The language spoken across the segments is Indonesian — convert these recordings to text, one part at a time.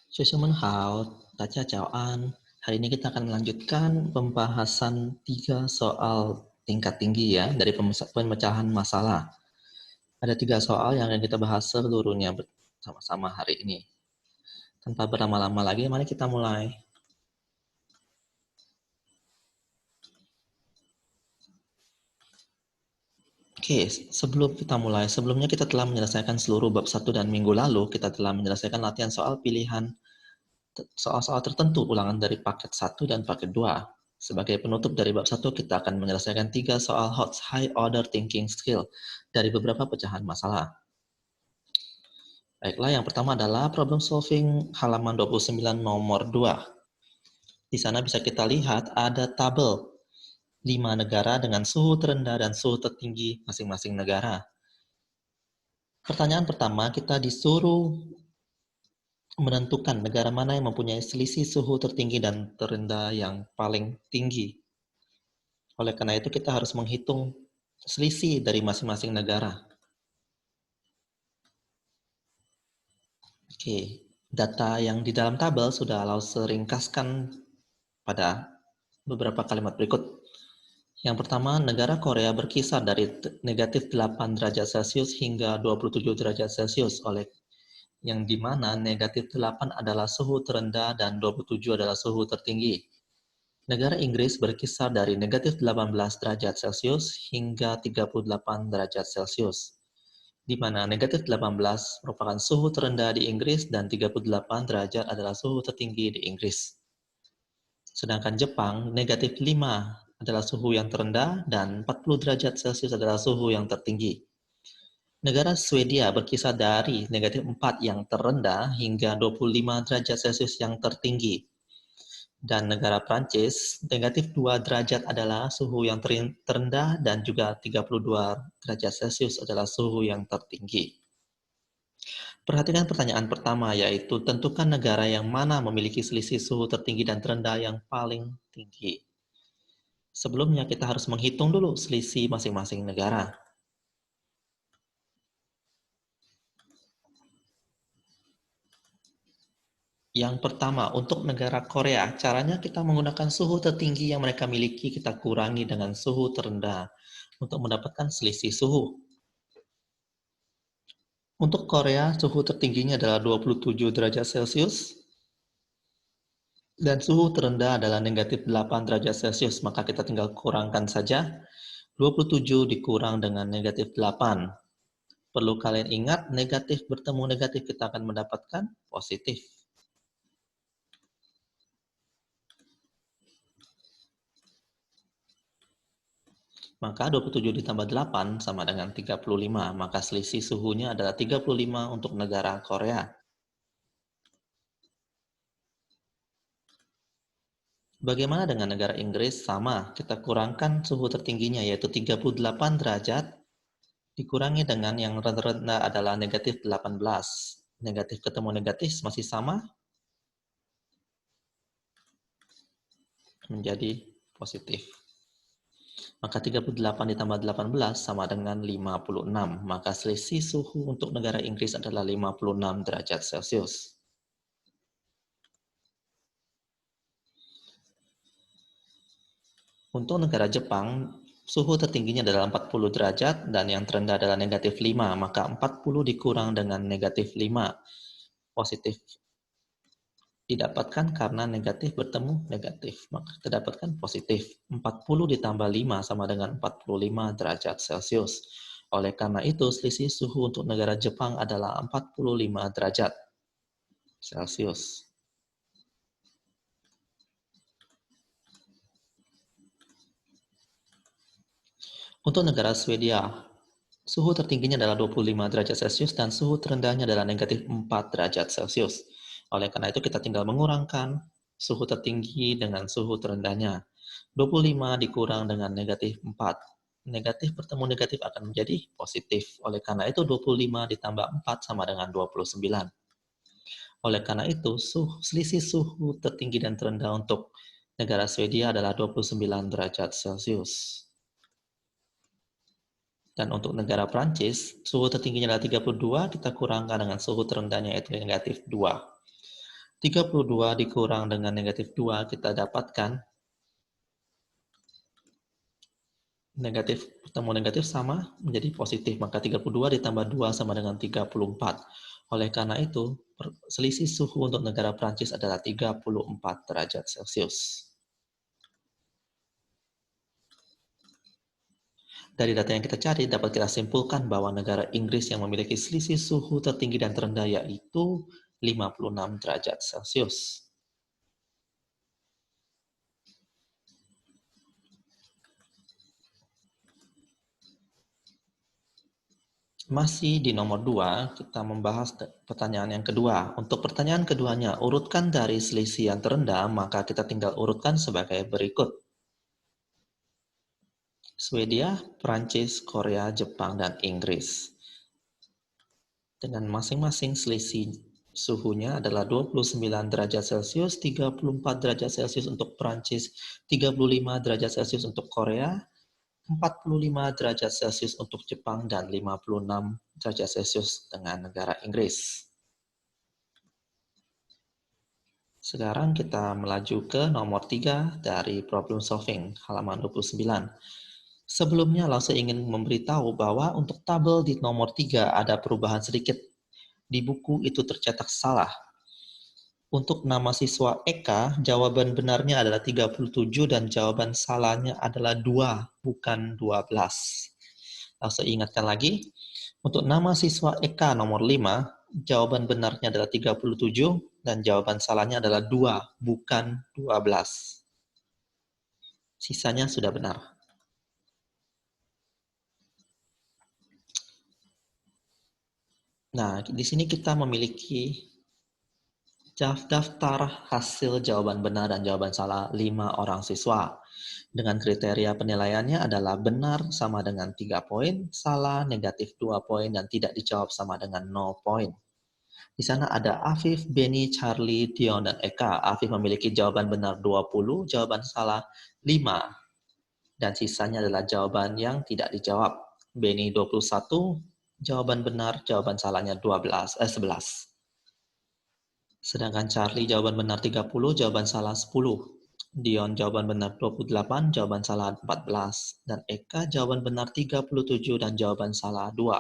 Hao, Taca Caoan. Hari ini kita akan melanjutkan pembahasan 3 soal tingkat tinggi ya dari pemecahan masalah. Ada 3 soal yang akan kita bahas seluruhnya bersama-sama hari ini. Tanpa berlama-lama lagi, mari kita mulai. Oke, sebelum kita mulai, sebelumnya kita telah menyelesaikan seluruh bab 1 dan minggu lalu kita telah menyelesaikan latihan soal pilihan soal-soal tertentu ulangan dari paket 1 dan paket 2. Sebagai penutup dari bab 1, kita akan menyelesaikan 3 soal high order thinking skill dari beberapa pecahan masalah. Baiklah, yang pertama adalah problem solving halaman 29 nomor 2. Di sana bisa kita lihat ada tabel 5 negara dengan suhu terendah dan suhu tertinggi masing-masing negara. Pertanyaan pertama, kita disuruh menentukan negara mana yang mempunyai selisih suhu tertinggi dan terendah yang paling tinggi. Oleh karena itu, kita harus menghitung selisih dari masing-masing negara. Oke, data yang di dalam tabel sudah Lause ringkaskan pada beberapa kalimat berikut. Yang pertama, negara Korea berkisar dari negatif 8 derajat Celcius hingga 27 derajat Celcius, oleh yang dimana negatif 8 adalah suhu terendah dan 27 adalah suhu tertinggi. Negara Inggris berkisar dari negatif 18 derajat Celcius hingga 38 derajat Celcius, di mana negatif 18 merupakan suhu terendah di Inggris dan 38 derajat adalah suhu tertinggi di Inggris. Sedangkan Jepang, negatif 5 adalah suhu yang terendah dan 40 derajat Celcius adalah suhu yang tertinggi. Negara Swedia berkisar dari negatif 4 yang terendah hingga 25 derajat Celcius yang tertinggi. Dan negara Prancis, negatif 2 derajat adalah suhu yang terendah dan juga 32 derajat Celcius adalah suhu yang tertinggi. Perhatikan pertanyaan pertama, yaitu tentukan negara yang mana memiliki selisih suhu tertinggi dan terendah yang paling tinggi. Sebelumnya kita harus menghitung dulu selisih masing-masing negara. Yang pertama, untuk negara Korea, caranya kita menggunakan suhu tertinggi yang mereka miliki, kita kurangi dengan suhu terendah untuk mendapatkan selisih suhu. Untuk Korea, suhu tertingginya adalah 27 derajat Celcius, dan suhu terendah adalah negatif 8 derajat Celcius, maka kita tinggal kurangkan saja. 27 dikurang dengan negatif 8. Perlu kalian ingat, negatif bertemu negatif kita akan mendapatkan positif. Maka 27 ditambah 8 sama dengan 35, maka selisih suhunya adalah 35 untuk negara Korea. Bagaimana dengan negara Inggris? Sama, kita kurangkan suhu tertingginya yaitu 38 derajat, dikurangi dengan yang rendah adalah negatif 18. Negatif ketemu negatif masih sama, menjadi positif. Maka 38 ditambah 18 sama dengan 56. Maka selisih suhu untuk negara Inggris adalah 56 derajat Celcius. Untuk negara Jepang, suhu tertingginya adalah 40 derajat dan yang terendah adalah negatif 5. Maka 40 dikurang dengan negatif 5. Positif didapatkan karena negatif bertemu negatif. Maka kita dapatkan positif. 40 ditambah 5 sama dengan 45 derajat Celcius. Oleh karena itu, selisih suhu untuk negara Jepang adalah 45 derajat Celcius. Untuk negara Swedia, suhu tertingginya adalah 25 derajat Celcius dan suhu terendahnya adalah negatif 4 derajat Celcius. Oleh karena itu, kita tinggal mengurangkan suhu tertinggi dengan suhu terendahnya. 25 dikurang dengan negatif 4. Negatif bertemu negatif akan menjadi positif. Oleh karena itu, 25 ditambah 4 sama dengan 29. Oleh karena itu, selisih suhu tertinggi dan terendah untuk negara Swedia adalah 29 derajat Celcius. Dan untuk negara Prancis, suhu tertingginya adalah 32, kita kurangkan dengan suhu terendahnya yaitu negatif 2. 32 dikurang dengan negatif 2, kita dapatkan negatif, ketemu negatif sama menjadi positif, maka 32 ditambah 2 sama dengan 34. Oleh karena itu, selisih suhu untuk negara Prancis adalah 34 derajat Celcius. Dari data yang kita cari, dapat kita simpulkan bahwa negara Inggris yang memiliki selisih suhu tertinggi dan terendah yaitu 56 derajat Celcius. Masih di nomor 2, kita membahas pertanyaan yang kedua. Untuk pertanyaan keduanya, urutkan dari selisih yang terendah, maka kita tinggal urutkan sebagai berikut. Swedia, Prancis, Korea, Jepang, dan Inggris. Dengan masing-masing selisih suhunya adalah 29 derajat Celcius, 34 derajat Celcius untuk Prancis, 35 derajat Celcius untuk Korea, 45 derajat Celcius untuk Jepang, dan 56 derajat Celcius dengan negara Inggris. Sekarang kita melaju ke nomor 3 dari problem solving, halaman 29. Sebelumnya, Lause ingin memberitahu bahwa untuk tabel di nomor 3 ada perubahan sedikit. Di buku itu tercetak salah. Untuk nama siswa Eka, jawaban benarnya adalah 37 dan jawaban salahnya adalah 2, bukan 12. Lause ingatkan lagi, untuk nama siswa Eka nomor 5, jawaban benarnya adalah 37 dan jawaban salahnya adalah 2, bukan 12. Sisanya sudah benar. Nah, di sini kita memiliki daftar hasil jawaban benar dan jawaban salah 5 orang siswa. Dengan kriteria penilaiannya adalah benar sama dengan 3 poin, salah negatif 2 poin, dan tidak dijawab sama dengan 0 poin. Di sana ada Afif, Benny, Charlie, Dion, dan Eka. Afif memiliki jawaban benar 20, jawaban salah 5. Dan sisanya adalah jawaban yang tidak dijawab. Benny 21, jawaban benar, jawaban salahnya 11. Sedangkan Charlie jawaban benar 30, jawaban salah 10. Dion jawaban benar 28, jawaban salah 14. Dan Eka jawaban benar 37 dan jawaban salah 2.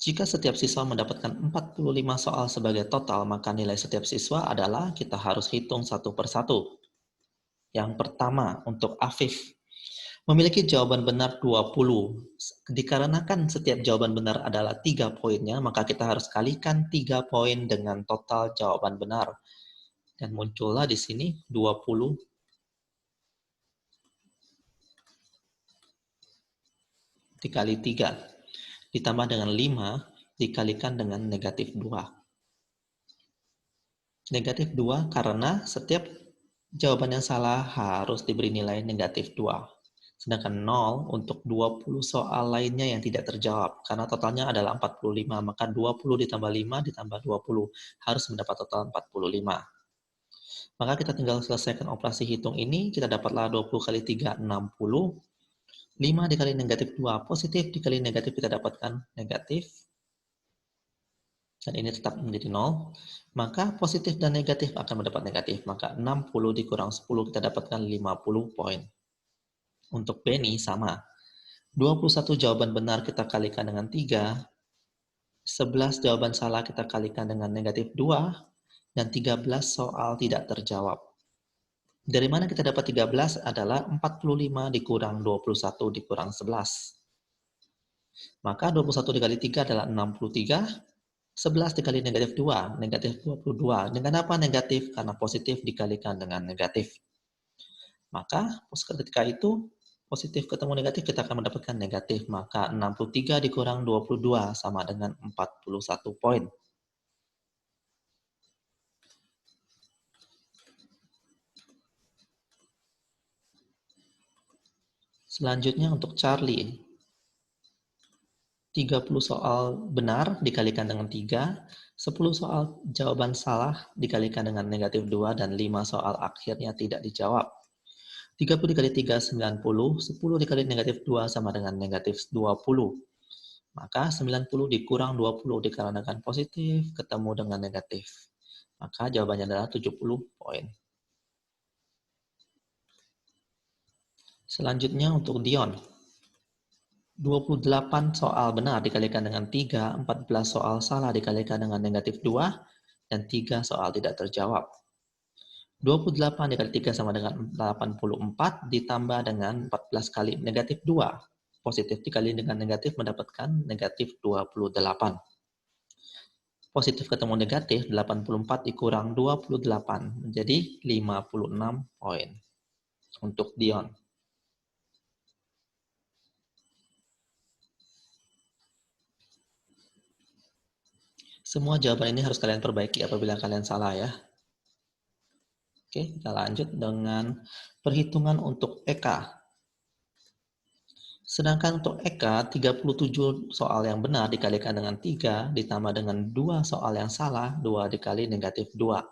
Jika setiap siswa mendapatkan 45 soal sebagai total, maka nilai setiap siswa adalah, kita harus hitung satu persatu. Yang pertama, untuk Afif, memiliki jawaban benar 20. Dikarenakan setiap jawaban benar adalah 3 poinnya, maka kita harus kalikan 3 poin dengan total jawaban benar. Dan muncullah di sini 20 dikali 3. Ditambah dengan 5 dikalikan dengan negatif 2. Negatif 2 karena setiap jawaban yang salah harus diberi nilai negatif 2. Sedangkan 0 untuk 20 soal lainnya yang tidak terjawab. Karena totalnya adalah 45, maka 20 ditambah 5 ditambah 20 harus mendapat total 45. Maka kita tinggal selesaikan operasi hitung ini, kita dapatlah 20 kali 3, 60. 5 dikali negatif 2, positif dikali negatif kita dapatkan negatif. Dan ini tetap menjadi 0. Maka positif dan negatif akan mendapat negatif. Maka 60 dikurang 10 kita dapatkan 50 poin. Untuk Benny sama. 21 jawaban benar kita kalikan dengan 3. 11 jawaban salah kita kalikan dengan negatif 2. Dan 13 soal tidak terjawab. Dari mana kita dapat 13 adalah 45 dikurang 21 dikurang 11. Maka 21 dikali 3 adalah 63. 11 dikali negatif 2, negatif 22. Dengan apa negatif? Karena positif dikalikan dengan negatif. Maka ketika itu positif ketemu negatif, kita akan mendapatkan negatif. Maka 63 dikurang 22 sama dengan 41 poin. Selanjutnya untuk Charlie. 30 soal benar dikalikan dengan 3, 10 soal jawaban salah dikalikan dengan negatif 2, dan 5 soal akhirnya tidak dijawab. 30 dikali 3, 90, 10 dikali negatif 2 sama dengan negatif 20. Maka 90 dikurang 20 dikarenakan positif ketemu dengan negatif. Maka jawabannya adalah 70 poin. Selanjutnya untuk Dion. 28 soal benar dikalikan dengan 3, 14 soal salah dikalikan dengan negatif 2, dan 3 soal tidak terjawab. 28 dikali 3 sama dengan 84 ditambah dengan 14 kali negatif 2. Positif dikali dengan negatif mendapatkan negatif 28. Positif ketemu negatif, 84 dikurang 28 menjadi 56 poin untuk Dion. Semua jawaban ini harus kalian perbaiki apabila kalian salah ya. Oke, kita lanjut dengan perhitungan untuk EK. Sedangkan untuk EK, 37 soal yang benar dikalikan dengan 3 ditambah dengan 2 soal yang salah, 2 dikali negatif 2.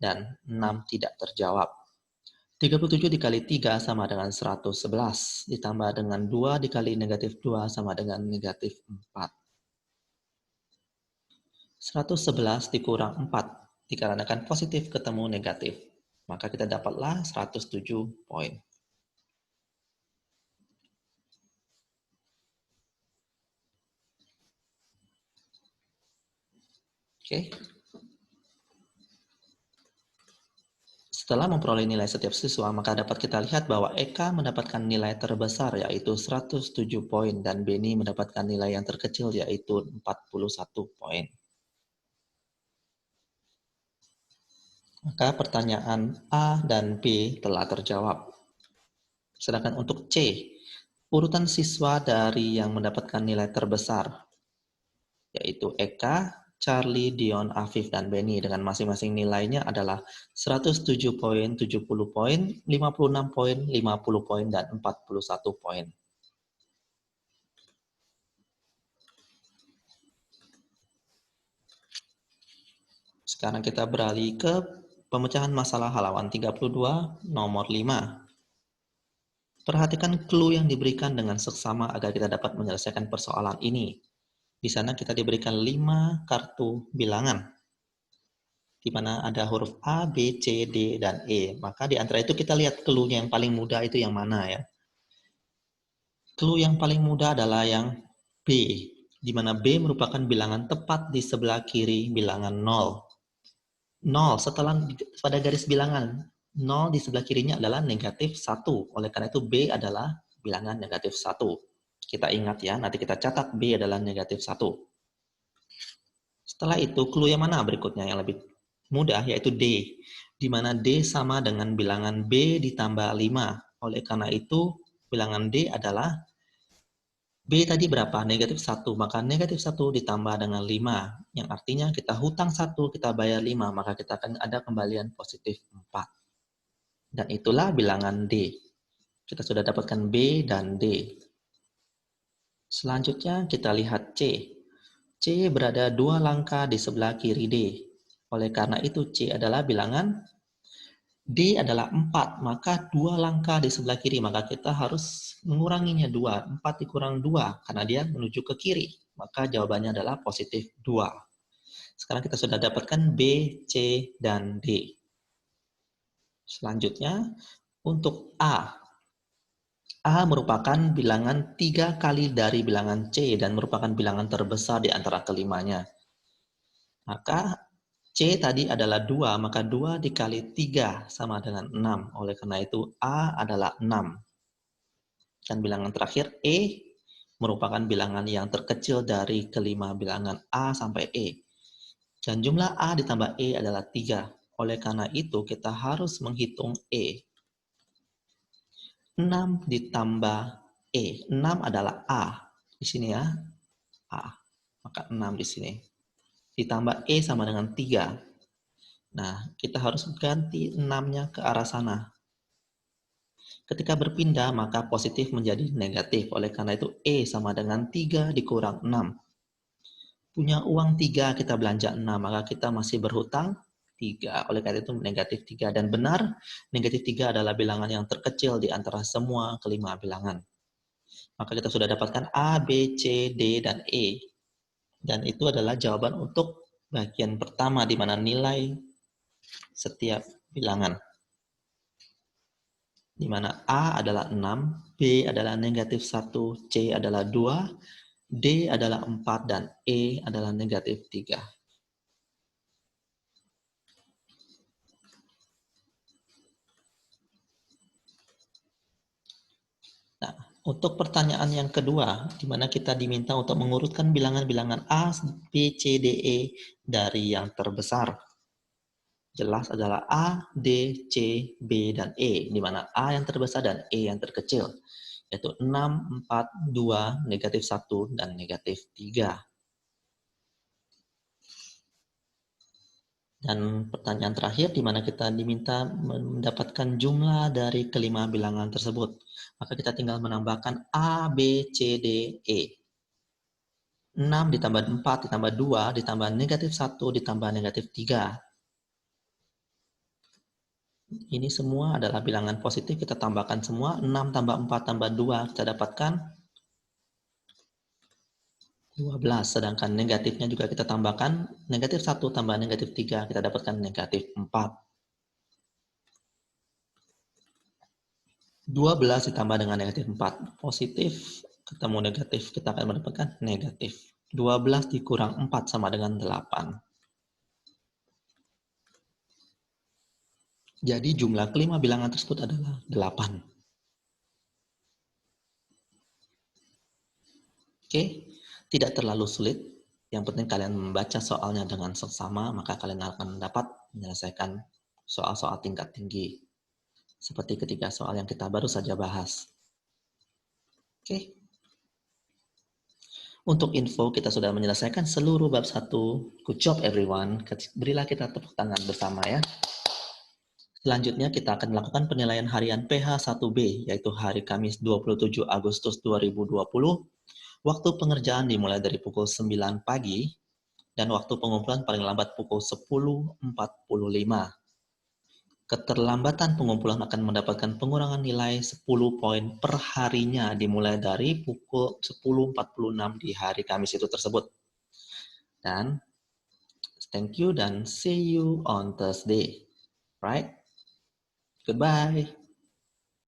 Dan 6 tidak terjawab. 37 dikali 3 sama dengan 111, ditambah dengan 2 dikali negatif 2 sama dengan negatif 4. 111 dikurang 4, dikarenakan positif ketemu negatif. Maka kita dapatlah 107 poin. Oke. Setelah memperoleh nilai setiap siswa, maka dapat kita lihat bahwa Eka mendapatkan nilai terbesar yaitu 107 poin dan Beni mendapatkan nilai yang terkecil yaitu 41 poin. Maka pertanyaan A dan B telah terjawab. Sedangkan untuk C, urutan siswa dari yang mendapatkan nilai terbesar, yaitu Eka, Charlie, Dion, Afif, dan Beni dengan masing-masing nilainya adalah 107 poin, 70 poin, 56 poin, 50 poin, dan 41 poin. Sekarang kita beralih ke pemecahan masalah halaman 32, nomor 5. Perhatikan clue yang diberikan dengan seksama agar kita dapat menyelesaikan persoalan ini. Di sana kita diberikan 5 kartu bilangan, di mana ada huruf A, B, C, D, dan E. Maka di antara itu kita lihat clue-nya yang paling mudah itu yang mana ya. Clue yang paling mudah adalah yang B, di mana B merupakan bilangan tepat di sebelah kiri bilangan 0. 0 setelah pada garis bilangan 0 di sebelah kirinya adalah negatif 1. Oleh karena itu B adalah bilangan negatif 1. Kita ingat ya, nanti kita catat B adalah negatif 1. Setelah itu, clue yang mana berikutnya yang lebih mudah, yaitu D. Di mana D sama dengan bilangan B ditambah 5. Oleh karena itu, bilangan D adalah B tadi berapa? Negatif 1. Maka negatif 1 ditambah dengan 5. Yang artinya kita hutang 1, kita bayar 5. Maka kita akan ada kembalian positif 4. Dan itulah bilangan D. Kita sudah dapatkan B dan D. Selanjutnya kita lihat C. C berada 2 langkah di sebelah kiri D. Oleh karena itu C adalah bilangan D adalah 4, maka 2 langkah di sebelah kiri, maka kita harus menguranginya 2. 4 dikurang 2, karena dia menuju ke kiri. Maka jawabannya adalah positif 2. Sekarang kita sudah dapatkan B, C, dan D. Selanjutnya, untuk A. A merupakan bilangan 3 kali dari bilangan C dan merupakan bilangan terbesar di antara kelimanya. Maka C tadi adalah 2, maka 2 dikali 3 sama dengan 6. Oleh karena itu A adalah 6. Dan bilangan terakhir E merupakan bilangan yang terkecil dari kelima bilangan A sampai E. Dan jumlah A ditambah E adalah 3. Oleh karena itu kita harus menghitung E. 6 ditambah E. 6 adalah A. Di sini ya. A. Maka 6 di sini. Ditambah E sama dengan 3. Nah, kita harus ganti 6-nya ke arah sana. Ketika berpindah, maka positif menjadi negatif. Oleh karena itu, E sama dengan 3 dikurang 6. Punya uang 3, kita belanja 6, maka kita masih berhutang 3. Oleh karena itu negatif 3. Dan benar, negatif 3 adalah bilangan yang terkecil di antara semua kelima bilangan. Maka kita sudah dapatkan A, B, C, D, dan E. Dan itu adalah jawaban untuk bagian pertama di mana nilai setiap bilangan. Di mana A adalah 6, B adalah negatif 1, C adalah 2, D adalah 4, dan E adalah negatif 3. Nah, untuk pertanyaan yang kedua, di mana kita diminta untuk mengurutkan bilangan-bilangan A, B, C, D, E dari yang terbesar. Jelas adalah A, D, C, B, dan E, di mana A yang terbesar dan E yang terkecil, yaitu 6, 4, 2, negatif 1, dan negatif 3. Dan pertanyaan terakhir, di mana kita diminta mendapatkan jumlah dari kelima bilangan tersebut. Maka kita tinggal menambahkan A, B, C, D, E. 6 ditambah 4 ditambah 2 ditambah negatif 1 ditambah negatif 3. Ini semua adalah bilangan positif, kita tambahkan semua. 6 tambah 4 tambah 2, kita dapatkan 12. Sedangkan negatifnya juga kita tambahkan, negatif 1 tambah negatif 3, kita dapatkan negatif 4. 12 ditambah dengan negatif 4, positif, ketemu negatif, kita akan mendapatkan negatif. 12 dikurang 4 sama dengan 8. Jadi jumlah kelima bilangan tersebut adalah 8. Oke, tidak terlalu sulit. Yang penting kalian membaca soalnya dengan seksama, maka kalian akan dapat menyelesaikan soal-soal tingkat tinggi. Seperti ketiga soal yang kita baru saja bahas. Oke. Untuk info, kita sudah menyelesaikan seluruh bab 1. Good job everyone. Berilah kita tepuk tangan bersama ya. Selanjutnya kita akan melakukan penilaian harian PH1B, yaitu hari Kamis 27 Agustus 2020. Waktu pengerjaan dimulai dari pukul 9 pagi, dan waktu pengumpulan paling lambat pukul 10.45. Keterlambatan pengumpulan akan mendapatkan pengurangan nilai 10 poin per harinya dimulai dari pukul 10.46 di hari Kamis itu tersebut. Dan thank you dan see you on Thursday. Right? Goodbye.